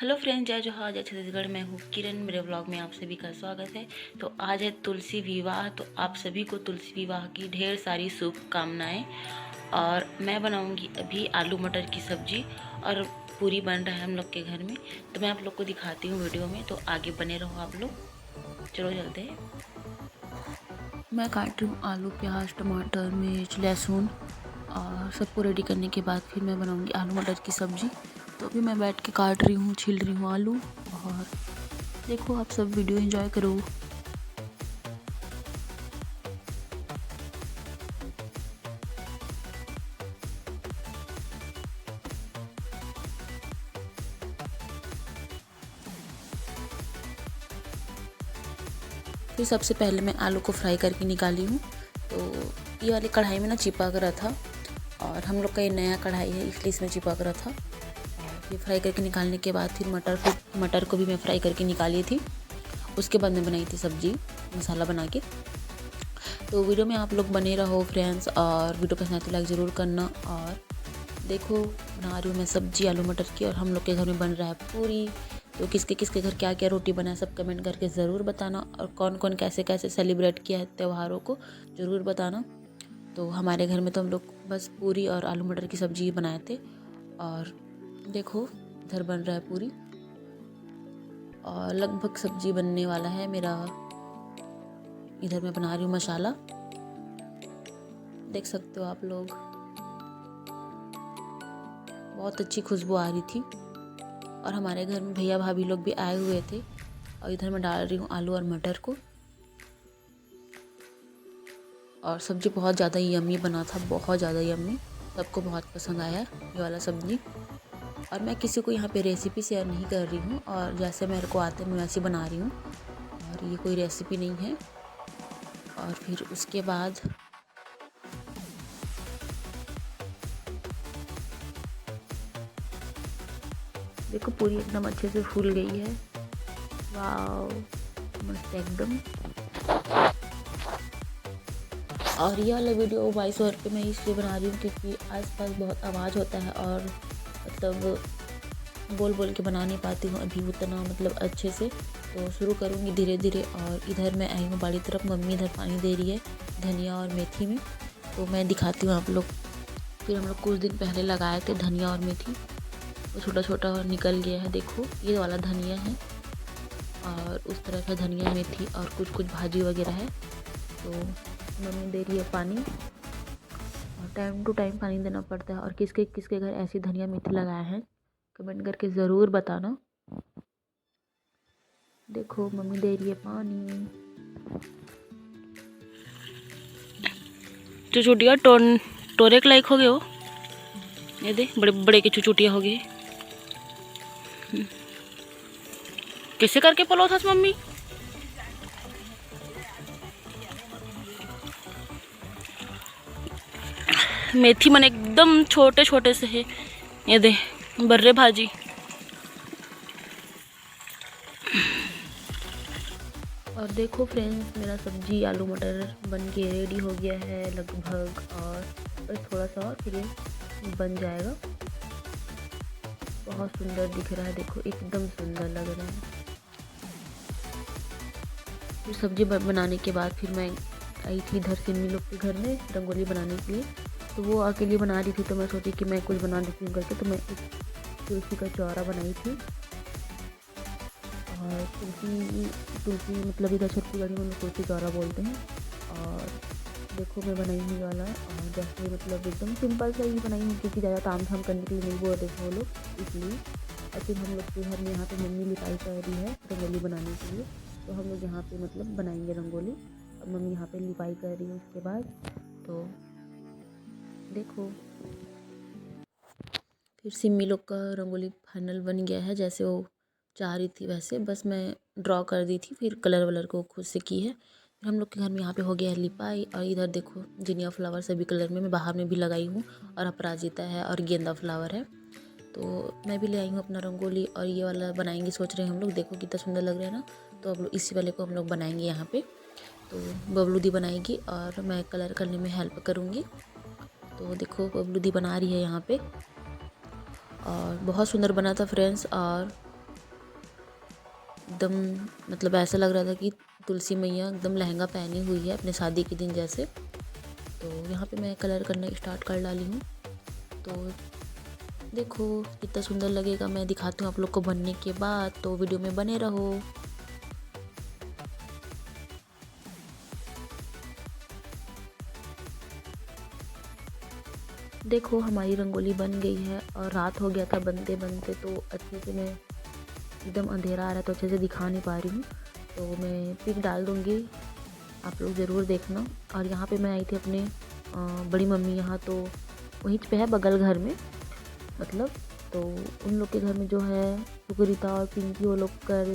Hello friends, जय जोहार, जय छत्तीसगढ़। मैं हूँ किरण। मेरे व्लॉग में आप सभी का स्वागत है। तो आज है तुलसी विवाह, तो आप सभी को तुलसी विवाह की ढेर सारी शुभकामनाएं। और मैं बनाऊंगी अभी आलू मटर की सब्जी और पूरी बन रहा है हम लोग के घर में। तो मैं आप लोग को दिखाती हूँ वीडियो में, तो आगे बने रहो आप लोग। चलो चलते हैं। मैं काट रही हूँ आलू, प्याज, टमाटर, मिर्च, लहसुन और सबको रेडी करने के बाद फिर मैं बनाऊंगी आलू मटर की सब्ज़ी। तो अभी मैं बैठ के काट रही हूँ, छील रही हूँ आलू। और देखो, आप सब वीडियो एंजॉय करो। फिर सबसे पहले मैं आलू को फ्राई करके निकाली हूँ। तो ये वाली कढ़ाई में ना चिपक रहा था, और हम लोग का ये नया कढ़ाई है इसलिए इसमें चिपक रहा था। और ये फ्राई करके निकालने के बाद फिर मटर को भी मैं फ्राई करके निकाली थी। उसके बाद मैं बनाई थी सब्ज़ी मसाला बना के। तो वीडियो में आप लोग बने रहो फ्रेंड्स, और वीडियो पसंद आए तो लाइक ज़रूर करना। और देखो, बना रही हूँ मैं सब्जी आलू मटर की, और हम लोग के घर में बन रहा है पूरी। तो किसके किसके घर क्या क्या रोटी बना है सब कमेंट करके ज़रूर बताना, और कौन कौन कैसे कैसे सेलिब्रेट किया है त्योहारों को ज़रूर बताना। तो हमारे घर में तो हम लोग बस पूरी और आलू मटर की सब्जी ही बनाए थे। और देखो, इधर बन रहा है पूरी, और लगभग सब्जी बनने वाला है मेरा। इधर मैं बना रही हूँ मसाला, देख सकते हो आप लोग। बहुत अच्छी खुशबू आ रही थी, और हमारे घर में भैया भाभी लोग भी आए हुए थे। और इधर मैं डाल रही हूँ आलू और मटर को। और सब्ज़ी बहुत ज़्यादा यम्मी बना था, बहुत ज़्यादा यम्मी। सबको बहुत पसंद आया ये वाला सब्ज़ी। और मैं किसी को यहाँ पे रेसिपी शेयर नहीं कर रही हूँ, और जैसे मेरे को आते मैं वैसे बना रही हूँ, और ये कोई रेसिपी नहीं है। और फिर उसके बाद देखो, पूरी एकदम अच्छे से फूल गई है। वाह, मस्त एकदम। और ये वाला वीडियो वॉइस ओवर पे मैं इसलिए बना रही हूँ क्योंकि आसपास बहुत आवाज़ होता है, और मतलब बोल बोल के बना नहीं पाती हूँ अभी उतना, मतलब अच्छे से। तो शुरू करूँगी धीरे धीरे। और इधर मैं आई हूँ बाड़ी तरफ, मम्मी इधर पानी दे रही है धनिया और मेथी में। तो मैं दिखाती हूँ आप लोग। फिर हम लोग कुछ दिन पहले लगाए थे धनिया और मेथी, वो छोटा छोटा निकल गया है। देखो, ये वाला धनिया है, और उस तरह का धनिया मेथी और कुछ कुछ भाजी वगैरह है। तो मम्मी दे रही है पानी, और टाइम टू टाइम पानी देना पड़ता है। और किसके किसके घर ऐसी धनिया मेथी लगाए हैं कमेंट करके ज़रूर बताना। देखो, मम्मी दे रही है पानी। चुचुटिया टोरे के लायक हो गए हो। ये दे, बड़े बड़े की चुचुटिया हो गई। कैसे करके पलो था मम्मी? मेथी मन एकदम छोटे छोटे से है। ये दे, बर्रे भाजी। और देखो फ्रेंड्स, मेरा सब्जी आलू मटर बन के रेडी हो गया है लगभग, और बस थोड़ा सा और फिर ये बन जाएगा। बहुत सुंदर दिख रहा है, देखो एकदम सुंदर लग रहा है। फिर सब्जी बनाने के बाद फिर मैं आई थी इधर सिमी लोग के घर में रंगोली बनाने के लिए। तो वो अकेली बना रही थी, तो मैं सोची कि मैं कुछ बना देती हूँ करके। तो मैं एक तुलसी का चौरा बनाई थी। और तुलसी मतलब इधर छत्तीसगढ़ी में तुलसी चौरा बोलते हैं। और देखो, मैं बनाई हुई वाला, और जैसे मतलब एकदम सिंपल सा ही बनाई हूँ क्योंकि ज़्यादा ताम झाम करने के लिए नहीं बोल रहे थे वो लोग, इसलिए। और फिर हम लोग के घर में यहाँ पे मम्मी लिपाई कर रही है रंगोली बनाने के लिए। तो हम लोग यहाँ पे मतलब बनाएंगे रंगोली, और मम्मी यहाँ पे लिपाई कर रही है उसके बाद। तो देखो, फिर सिमी लोग का रंगोली फाइनल बन गया है, जैसे वो चाह रही थी वैसे, बस मैं ड्रॉ कर दी थी। फिर कलर वलर को खुद से की है। फिर हम लोग के घर में यहाँ पे हो गया है लिपाई। और इधर देखो, जिनिया फ्लावर सभी कलर में मैं बाहर में भी लगाई हूँ, और अपराजिता है और गेंदा फ्लावर है। तो मैं भी ले आई हूँ अपना रंगोली, और ये वाला बनाएंगे सोच रहे हैं हम लोग। देखो कितना सुंदर लग रहा है ना। तो अब इसी वाले को हम लोग बनाएंगे यहाँ पे। तो बबलू दी बनाएगी, और मैं कलर करने में हेल्प करूँगी। तो देखो, बबलू दी बना रही है यहाँ पे, और बहुत सुंदर बना था फ्रेंड्स। और एकदम मतलब ऐसा लग रहा था कि तुलसी मैया एकदम लहंगा पहनी हुई है अपने शादी के दिन जैसे। तो यहाँ पे मैं कलर करना स्टार्ट कर डाली हूँ। तो देखो कितना सुंदर लगेगा, मैं दिखाती हूँ आप लोग को बनने के बाद, तो वीडियो में बने रहो। देखो हमारी रंगोली बन गई है और रात हो गया था बनते बनते, तो अच्छे से मैं एकदम अंधेरा आ रहा है तो अच्छे से दिखा नहीं पा रही हूँ। तो मैं पिक डाल दूँगी, आप लोग ज़रूर देखना। और यहाँ पे मैं आई थी अपने बड़ी मम्मी यहाँ, तो वहीं पे है बगल घर में मतलब, तो उन लोग के घर में जो है सुकृता और पिंकी वो लोग कर